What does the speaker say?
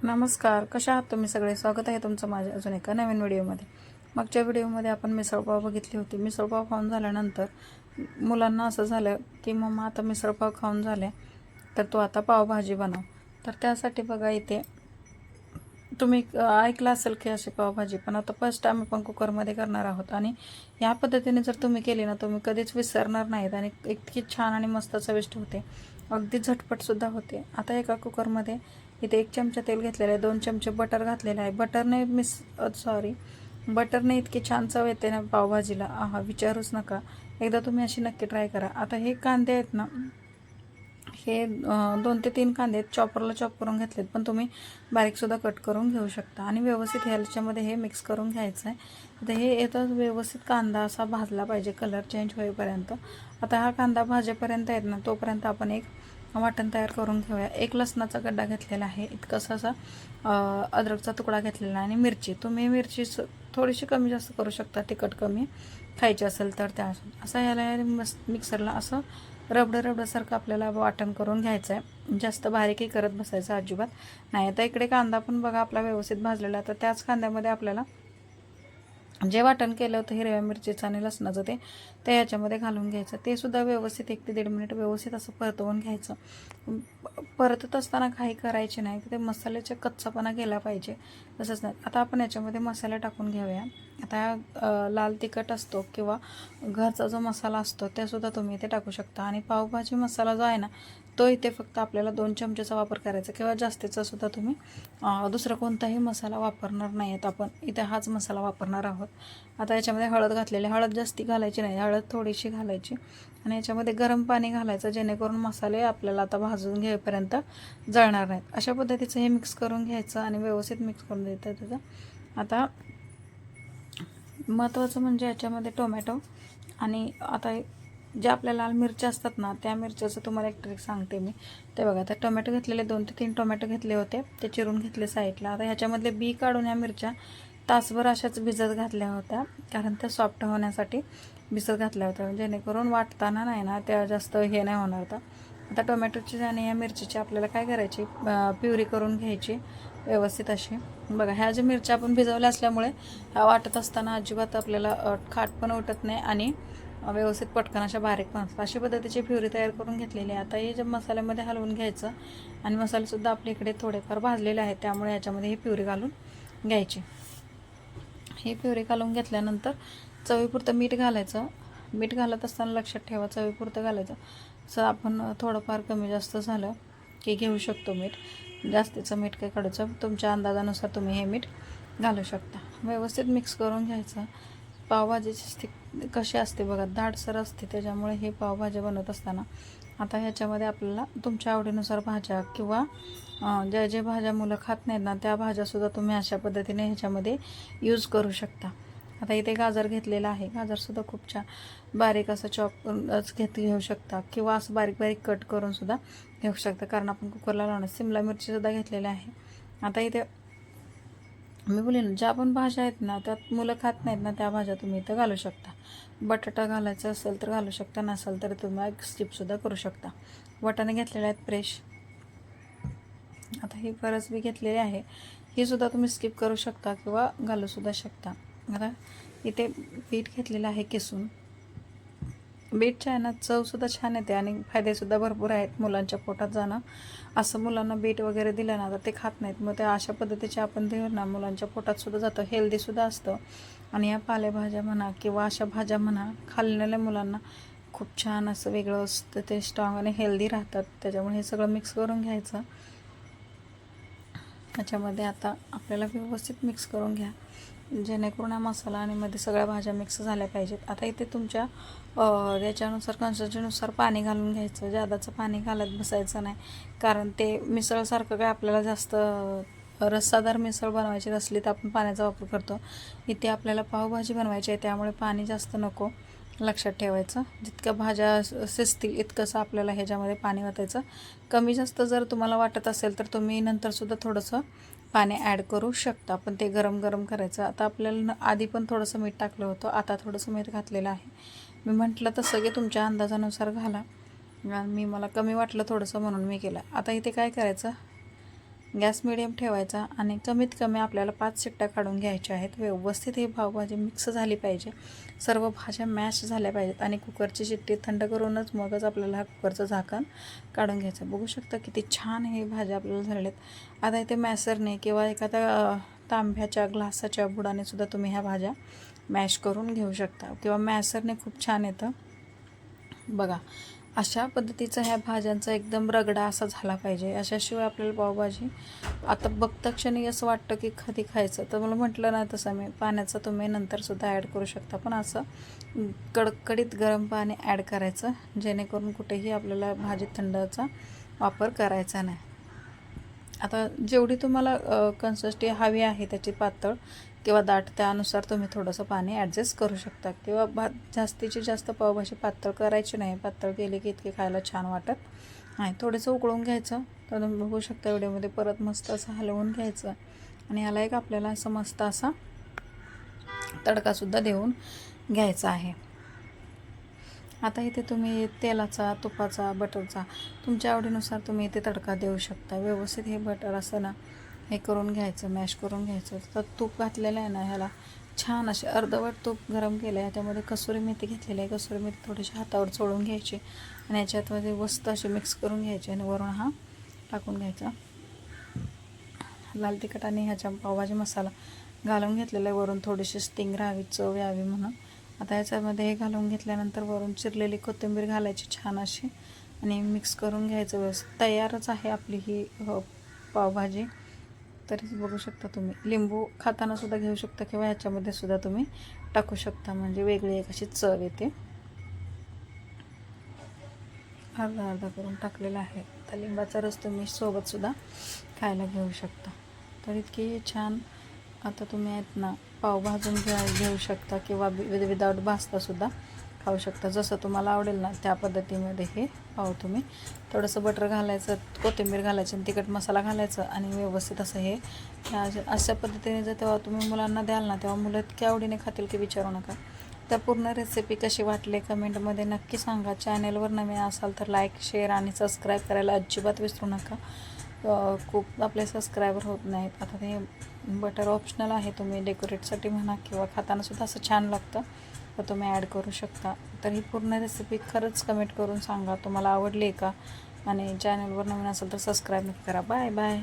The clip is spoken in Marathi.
नमस्कार, कशा आहात तुम्ही सगळे? स्वागत आहे तुमचं माझ्या अजून एका नवीन व्हिडिओमध्ये. मागच्या व्हिडिओमध्ये आपण मिसळपाव बघितली होती. मिसळपाव खाऊन झाल्यानंतर मुलांना असं झालं की मम्मा आता मिसळपाव खाऊन झाले तर तू आता पावभाजी बनव. तर त्यासाठी बघा इथे तुम्ही ऐकलं असेल की अशी पावभाजी, पण आता फर्स्ट टाइम आपण कुकरमध्ये करणार आहोत आणि या पद्धतीने जर तुम्ही केली ना तुम्ही कधीच विसरणार नाहीत आणि इतकी छान आणि मस्त चविष्ट होते, अगदी झटपटसुद्धा होते. आता एका कुकरमध्ये इथे 1 चमचा तेल घेतलेलं आहे, 2 चमचे बटर घातलेलं आहे. बटरने इतकी छान चव येते ना पावभाजीला, आहा विचारूच नका. एकदा तुम्ही अशी नक्की ट्राय करा. आता हे कांदे आहेत ना, हे 2 ते 3 कांदे चॉपरला चॉप करून घेतलेत, पण तुम्ही बारीकसुद्धा कट करून घेऊ शकता आणि व्यवस्थित ह्याच्यामध्ये हे मिक्स करून घ्यायचं आहे. आता हे येतं व्यवस्थित कांदा असा भाजला पाहिजे कलर चेंज होईपर्यंत. आता हा कांदा भाजेपर्यंत येत ना तोपर्यंत आपण एक वाटण तयार करून घेऊया. 1 लसणाचा गड्डा घेतलेला आहे, इतकासा असा अद्रकचा तुकडा घेतलेला आणि मिरची, तुम्ही मिरची थोडीशी कमी जास्त करू शकता, तिखट कमी खायची असेल तर त्या असं याला मिक्सरला असं रबडासारखं आपल्याला वाटण करून घ्यायचं आहे. जास्त बारीकही करत बसायचं अजिबात नाही. आता इकडे कांदा पण बघा आपला व्यवस्थित भाजलेला, तर त्याच कांद्यामध्ये आपल्याला जे वाटण केलं होतं हिरव्या मिरचीचं आणि लसणाचं ते ह्याच्यामध्ये घालून घ्यायचं. ते सुद्धा व्यवस्थित 1 ते 1.5 मिनिट व्यवस्थित असं परतवून घ्यायचं. परतत असताना काही करायचे नाही, ते मसाल्याचा कच्चापणा गेला पाहिजे, तसंच नाही. आता आपण याच्यामध्ये मसाले टाकून घेऊया. आता लाल तिखट असतो किंवा घरचा जो मसाला असतो ते सुद्धा तुम्ही इथे टाकू शकता आणि पावभाजी मसाला जो आहे ना तो इथे फक्त आपल्याला 2 चमचेचा वापर करायचा किंवा जास्तीचा सुद्धा तुम्ही दुसरा कोणताही मसाला वापरणार नाही आहेत. आपण इथे हाच मसाला वापरणार आहोत. आता याच्यामध्ये हळद घातलेली, हळद जास्ती घालायची नाही, हळद थोडीशी घालायची आणि याच्यामध्ये गरम पाणी घालायचं जेणेकरून मसाले आपल्याला आता भाजून घेईपर्यंत जळणार नाहीत. अशा पद्धतीचं हे मिक्स करून घ्यायचं आणि व्यवस्थित मिक्स करून द्यायचं त्याचं. आता महत्त्वाचं म्हणजे याच्यामध्ये टोमॅटो आणि आता ज्या आपल्या लाल मिरच्या असतात ना त्या मिरच्याचं तुम्हाला एक ट्रिक सांगते मी. ते बघा, आता टोमॅटो घेतलेले 2 ते 3 टोमॅटो घेतले होते, ते चिरून घेतले साईडला. आता ह्याच्यामधले बी काढून या मिरच्या तासभर अशाच भिजत घातल्या होत्या, कारण त्या सॉफ्ट होण्यासाठी भिजत घातल्या होत्या, जेणेकरून वाटताना नाही ना त्या जास्त हे नाही होणार. आता टोमॅटोची आणि या मिरचीची आपल्याला काय करायची, प्युरी करून घ्यायची व्यवस्थित अशी. बघा, ह्या ज्या मिरच्या आपण भिजवल्या असल्यामुळे ह्या वाटत असताना अजिबात आपल्याला खाट पण उठत नाही आणि व्यवस्थित पटकन अशा बारीक पण असतात. अशा पद्धतीची प्युरी तयार करून घेतलेली आहे. आता हे जे मसाल्यामध्ये हलवून घ्यायचं आणि मसालेसुद्धा आपल्या इकडे थोडेफार भाजलेले आहेत, त्यामुळे याच्यामध्ये ही प्युरी घालून घ्यायची. ही प्युरी घालून घेतल्यानंतर चवीपुरतं मीठ घालायचं. मीठ घालत असताना लक्षात ठेवा चवीपुरतं घालायचं. असं आपण थोडंफार कमी जास्त झालं की घेऊ शकतो मीठ. जास्तीचं मीठ काय काढायचं, तुमच्या अंदाजानुसार तुम्ही हे मीठ घालू शकता. व्यवस्थित मिक्स करून घ्यायचं. पावभाजीची कशी असते बघा, दाटसर असते, त्याच्यामुळे हे पावभाजी बनवत असताना आता ह्याच्यामध्ये आपल्याला तुमच्या आवडीनुसार भाज्या किंवा ज्या भाज्या मुलं खात नाहीत ना त्या भाज्यासुद्धा तुम्ही अशा पद्धतीने ह्याच्यामध्ये यूज करू शकता. आता इथे गाजर घेतलेला आहे, गाजरसुद्धा खूप छान बारीक असं चॉप करून घेऊ शकता किंवा असं बारीक कट करून सुद्धा घेऊ शकता, कारण आपण कुकरला लावणार. शिमला मिरचीसुद्धा घेतलेल्या आहे. आता इथे मी बोले ना, ज्या पण भाज्या आहेत ना त्यात मुलं खात नाहीत ना त्या भाज्या तुम्ही इथं घालू शकता. बटाटा घालायचा असेल तर घालू शकता, नसेल तर तुम्ही एक स्किपसुद्धा करू शकता. वाटाणे घेतलेले आहेत फ्रेश. आता ही फरसबी घेतलेली आहे, ही सुद्धा तुम्ही स्किप करू शकता किंवा घालूसुद्धा शकता. आता इथे बीट घेतलेलं आहे किसून. बीटच्या आहे ना चवसुद्धा छान येते आणि फायदेसुद्धा भरपूर आहेत मुलांच्या पोटात जाणं. असं मुलांना बीट वगैरे दिलं ना तर ते खात नाहीत, मग ते अशा पद्धतीचे आपण देऊ ना मुलांच्या पोटातसुद्धा जातं, हेल्दीसुद्धा असतं. आणि या पालेभाज्या म्हणा किंवा अशा भाज्या म्हणा खाल्लेल्या मुलांना खूप छान असं वेगळं असतं, ते स्ट्रॉंग आणि हेल्दी राहतात. त्याच्यामुळे हे सगळं मिक्स करून घ्यायचं. त्याच्यामध्ये आता आपल्याला व्यवस्थित मिक्स करून घ्या, जेणेकरून हा मसाला आणि मध्ये सगळ्या भाज्या मिक्स झाल्या पाहिजेत. आता इथे तुमच्या याच्यानुसार कन्सिस्टन्सीनुसार पाणी घालून घ्यायचं. जादाचं पाणी घालत बसायचं नाही, कारण ते मिसळसारखं काय आपल्याला जास्त रस्सादार मिसळ बनवायची असली तर आपण पाण्याचा वापर करतो. इथे आपल्याला पावभाजी बनवायची आहे, त्यामुळे पाणी जास्त नको, लक्षात ठेवायचं. जितक्या भाज्या शिजतील इतकंसं आपल्याला ह्याच्यामध्ये पाणी ओतायचं. कमी जास्त जर तुम्हाला वाटत असेल तर तुम्ही नंतरसुद्धा थोडंसं पाणी ॲड करू शकता, पण ते गरम करायचं. आता आपल्याला आधी पण थोडंसं मीठ टाकलं होतं, आता थोडंसं मीठ घातलेलं आहे. मी म्हटलं तर सगळे तुमच्या अंदाजानुसार घाला, मला कमी वाटलं थोडंसं म्हणून मी केलं. आता इथे काय करायचं, गॅस मिडियम ठेवायचा आणि कमीत कमी आपल्याला 5 शिट्ट्या काढून घ्यायच्या आहेत. व्यवस्थित ही पावभाजी मिक्स झाली पाहिजे, सर्व भाज्या मॅश झाल्या पाहिजेत आणि कुकरची शिट्टी थंड करूनच मगच आपल्याला हा कुकरचं झाकण काढून घ्यायचं. बघू शकता किती छान हे भाज्या आपल्याला झालेल्या आहेत. आता इथे मॅसरने किंवा एखाद्या तांब्याच्या ग्लासाच्या बुडाने सुद्धा तुम्ही ह्या भाज्या मॅश करून घेऊ शकता किंवा मॅसरने खूप छान येतं. बघा अशा पद्धतीचा ह्या भाज्यांचा एकदम रगडा असा झाला पाहिजे. अशाशिवाय आपल्याला पावभाजी आता बघता क्षणी असं वाटतं की कधी खायचं. तर मला म्हटलं ना तसं मी पाण्याचं तुम्ही नंतरसुद्धा ॲड करू शकता, पण असं कडकडीत गरम पाणी ॲड करायचं, जेणेकरून कुठेही आपल्याला भाजी थंडचा वापर करायचा नाही. आता जेवढी तुम्हाला कन्सिस्टन्सी हवी आहे त्याची पातळ किंवा दाट, त्यानुसार तुम्ही थोडंसं पाणी ॲडजस्ट करू शकता किंवा जास्तीची जास्त पावभाजी पातळ करायची नाही. पातळ केली की इतके खायला छान वाटत नाही. थोडंसं उकळून घ्यायचं. तर तुम्ही बघू शकता व्हिडिओमध्ये परत मस्त असं हलवून घ्यायचं आणि ह्याला एक आपल्याला असं मस्त असा तडकासुद्धा देऊन घ्यायचा आहे. आता इथे तुम्ही तेलाचा, तुपाचा, बटरचा तुमच्या आवडीनुसार तुम्ही इथे तडका देऊ शकता. व्यवस्थित हे बटर असं ना हे करून घ्यायचं, मॅश करून घ्यायचं. तर तूप घातलेलं आहे ना ह्याला छान असे अर्धवट तूप गरम केलं आहे. त्यामध्ये कसुरी मेथी घेतलेली आहे. कसुरी मेथी थोडीशी हातावर चोळून घ्यायची आणि याच्यातमध्ये मस्त असे मिक्स करून घ्यायचे आणि वरून हा टाकून घ्यायचा. लाल तिखट आणि ह्याच्या पावभाजी मसाला घालून घेतलेला आहे. वरून थोडीशी स्टिंग राहावी, चव यावी म्हणून. आता याच्यामध्ये हे घालून घेतल्यानंतर वरून चिरलेली कोथिंबीर घालायची छान अशी आणि मिक्स करून घ्यायचं. व्यवस्थित तयारच आहे आपली ही पावभाजी. तरी बघू शकता तुम्ही लिंबू खाताना सुद्धा घेऊ शकता किंवा ह्याच्यामध्ये सुद्धा तुम्ही टाकू शकता, म्हणजे वेगळी एक अशी चव येते. अर्धा अर्धा करून टाकलेला आहे. तर लिंबाचा रस तुम्ही सोबतसुद्धा खायला घेऊ शकता. तर इतकी छान आता तुम्ही आहेत ना पाव भाजून घेऊ शकता किंवा विदाऊट भाजतासुद्धा खाऊ शकता. जसं तुम्हाला आवडेल ना त्या पद्धतीमध्ये हे पाव तुम्ही थोडंसं बटर घालायचं, कोथिंबीर घालायची आणि तिखट मसाला घालायचं आणि व्यवस्थित असं हे अशा पद्धतीने जर तेव्हा तुम्ही मुलांना द्याल ना तेव्हा मुलं इतक्या आवडीने खातील की विचारू नका. तर पूर्ण रेसिपी कशी वाटली कमेंटमध्ये नक्की सांगा. चॅनलवर नवीन असाल तर लाईक, शेअर आणि सबस्क्राईब करायला अजिबात विसरू नका. खूप आपले सबस्क्रायबर होत नाहीत. आता ते बटर ऑप्शनल आहे, तुम्ही डेकोरेटसाठी म्हणा किंवा खातानासुद्धा असं छान लागतं तर तुम्ही ॲड करू शकता. तर ही पूर्ण रेसिपी खरंच कमेंट करून सांगा तुम्हाला आवडली का, आणि चॅनलवर नवीन असेल तर सबस्क्राईब नक्की करा. Bye bye.